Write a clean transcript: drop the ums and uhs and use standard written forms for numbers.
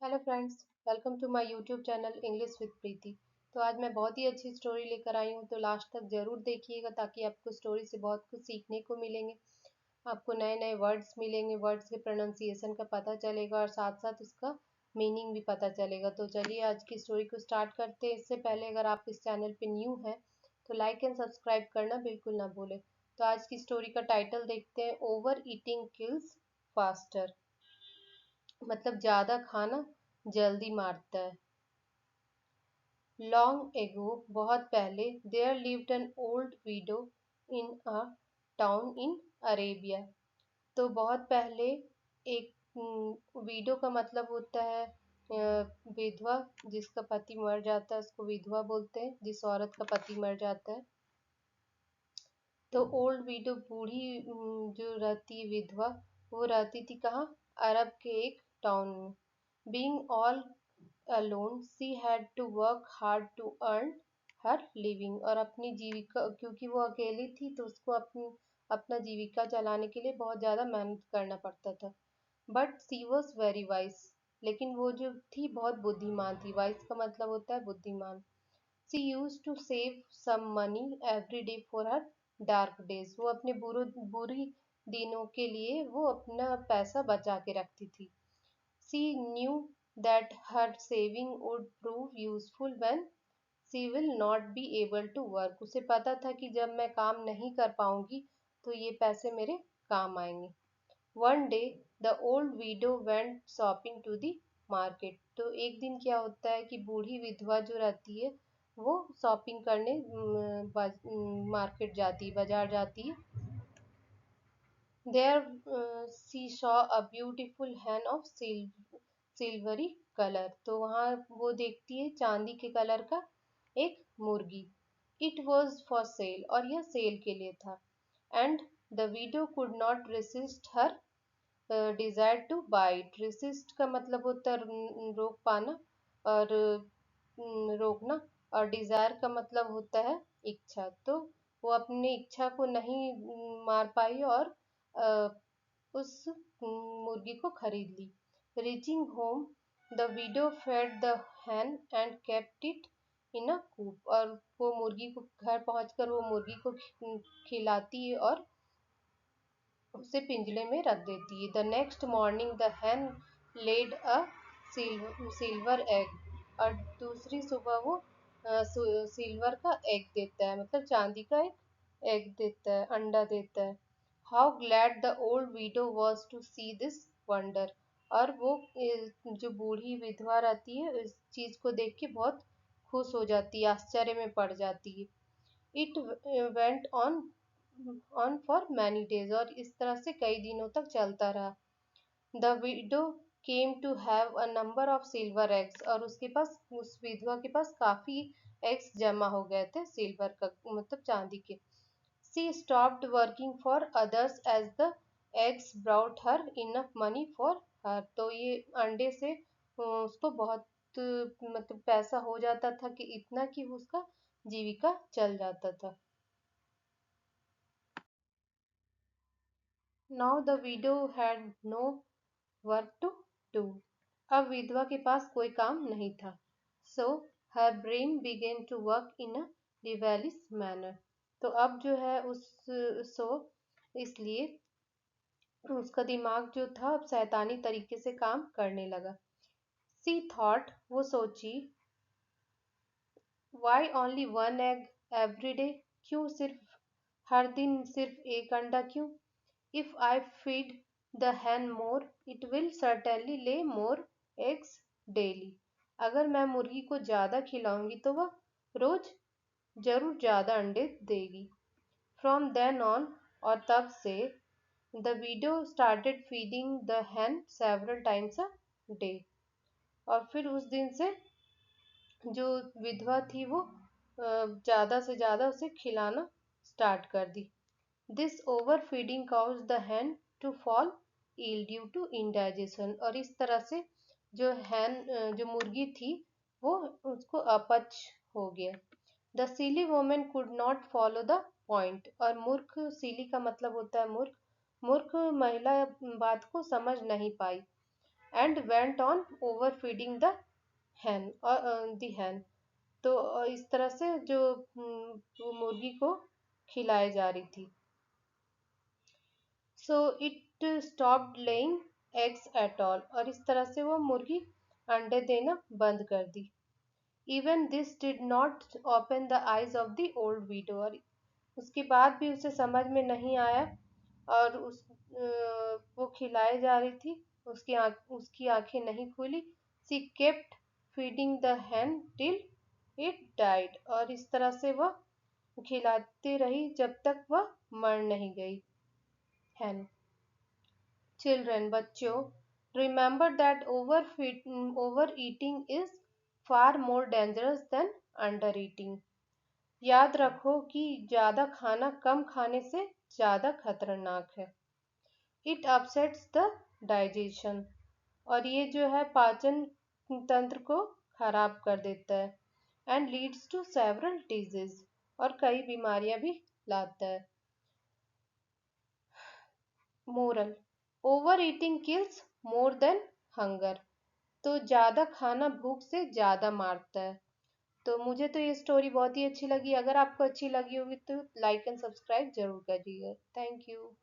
Hello friends, welcome to my YouTube channel English with Preeti. तो आज मैं बहुत ही अच्छी स्टोरी लेकर आई हूँ, तो लास्ट तक ज़रूर देखिएगा ताकि आपको स्टोरी से बहुत कुछ सीखने को मिलेंगे। आपको नए नए वर्ड्स मिलेंगे, वर्ड्स के प्रोनाउंसिएशन का पता चलेगा और साथ साथ उसका मीनिंग भी पता चलेगा। तो चलिए आज की स्टोरी को स्टार्ट करते हैं। इससे पहले अगर आप इस चैनल पे न्यू हैं तो लाइक एंड सब्सक्राइब करना बिल्कुल ना भूलें। तो आज की स्टोरी का टाइटल देखते हैं, ओवर ईटिंग किल्स फास्टर। मतलब ज़्यादा खाना जल्दी मारता है। लॉन्ग एगो, बहुत पहले, there lived an old widow in a town in Arabia. तो बहुत पहले एक विडो का मतलब होता है विधवा, जिसका पति मर जाता है उसको विधवा बोलते हैं, जिस औरत का पति मर जाता है। तो ओल्ड विडो बूढ़ी जो रहती है विधवा, वो रहती थी कहाँ? अरब के एक टाउन में। Being all alone, she had to work hard to earn her living। और अपनी जीविका, क्योंकि वो अकेली थी तो उसको अपना जीविका चलाने के लिए बहुत ज़्यादा मेहनत करना पड़ता था। But she was very wise, लेकिन वो जो थी बहुत बुद्धिमान थी। वाइज का मतलब होता है बुद्धिमान। She use to save some money every day for her dark days. वो अपने बुरी दिनों के लिए वो अपना पैसा बचा के रखती थी। She knew that her saving would prove useful when she will not be able to work। उसे पता था कि जब मैं काम नहीं कर पाऊंगी तो ये पैसे मेरे काम आएंगे। One day the old widow went shopping to the market। तो एक दिन क्या होता है कि बूढ़ी विधवा जो रहती है वो शॉपिंग करने मार्केट जाती है, बाजार जाती है। There she saw a beautiful hen of silvery colour. तो वहां वो देखती है चांदी के कलर का एक मुर्गी। इट वॉज फॉर सेल, और यह सेल के लिए था। And the widow could not resist her desire to buy it. Resist का मतलब होता है रोक पाना, और रोकना। और डिजायर का मतलब होता है इच्छा। तो वो अपनी इच्छा को नहीं मार पाई और अ, उस मुर्गी को खरीद ली। Reaching home the widow fed the hen and kept it in a coop. और वो मुर्गी को, घर पहुंचकर वो मुर्गी को खिलाती है और उसे पिंजरे में रख देती है। The next morning the hen laid a silver egg. और दूसरी सुबह वो सिल्वर का एग देता है, मतलब चांदी का एक एग देता है, अंडा देता है। How glad the old widow was to see this wonder. और वो जो बूढ़ी विधवा रहती है इस चीज को देख के बहुत खुश हो जाती है, आश्चर्य में पड़ जाती है। It went on for many days. और इस तरह से कई दिनों तक चलता रहा। The widow came to have a number of silver eggs. और उसके पास, उस विधवा के पास काफी एग्स जमा हो गए थे सिल्वर का, मतलब चांदी के। She stopped working for others as the eggs brought her enough money for her. तो ये अंडे से उसको बहुत मतलब पैसा हो जाता था, कि इतना कि उसका जीविका चल जाता था। Now the widow had no work to do. अब विधवा के पास कोई काम नहीं था। So her brain began to work in a rebellious manner. तो अब जो है सो इसलिए उसका दिमाग जो था अब शैतानी तरीके से काम करने लगा। सी थॉट, वो सोची, why only one egg every day. क्यों सिर्फ हर दिन सिर्फ एक अंडा क्यों? If I feed the hen more, it will certainly lay more eggs daily। अगर मैं मुर्गी को ज्यादा खिलाऊंगी तो वह रोज जरूर ज्यादा अंडे देगी। From then on, और तब से, the widow started feeding the hen several times a day। और फिर उस दिन से जो विधवा थी वो ज्यादा से ज्यादा उसे खिलाना स्टार्ट कर दी। This over feeding caused the hen to fall ill due to indigestion। और इस तरह से जो जो मुर्गी थी वो उसको अपच हो गया। The silly women could not follow the point. और मूर्ख, सिली का मतलब होता है मूर्ख। मूर्ख महिला बात को समझ नहीं पाई। and went on overfeeding the hen. तो इस तरह से जो वो मुर्गी को खिलाई जा रही थी. So it stopped laying eggs at all, और इस तरह से वो मुर्गी अंडे देना बंद कर दी. Even this did not open the eyes of the old widow, और उसके बाद भी उसे समझ में नहीं आया, और वो खिलाई जा रही थी, उसकी आंखें नहीं खुली. She kept feeding the hen till it died, और इस तरह से वह खिलाती रही जब तक वह मर नहीं गई hen. चिल्ड्रन, बच्चों, remember that over eating is far more dangerous than under eating. याद रखो कि ज्यादा खाना कम खाने से ज्यादा खतरनाक है. इट अपसेट्स द डाइजेशन, और ये जो है पाचन तंत्र को खराब कर देता है. And leads to several disease, और कई बीमारियां भी लाता है. Moral, overeating kills more than hunger. तो ज्यादा खाना भूख से ज्यादा मारता है. तो मुझे तो ये स्टोरी बहुत ही अच्छी लगी. अगर आपको अच्छी लगी होगी तो लाइक एंड सब्सक्राइब जरूर करिएगा. Thank you.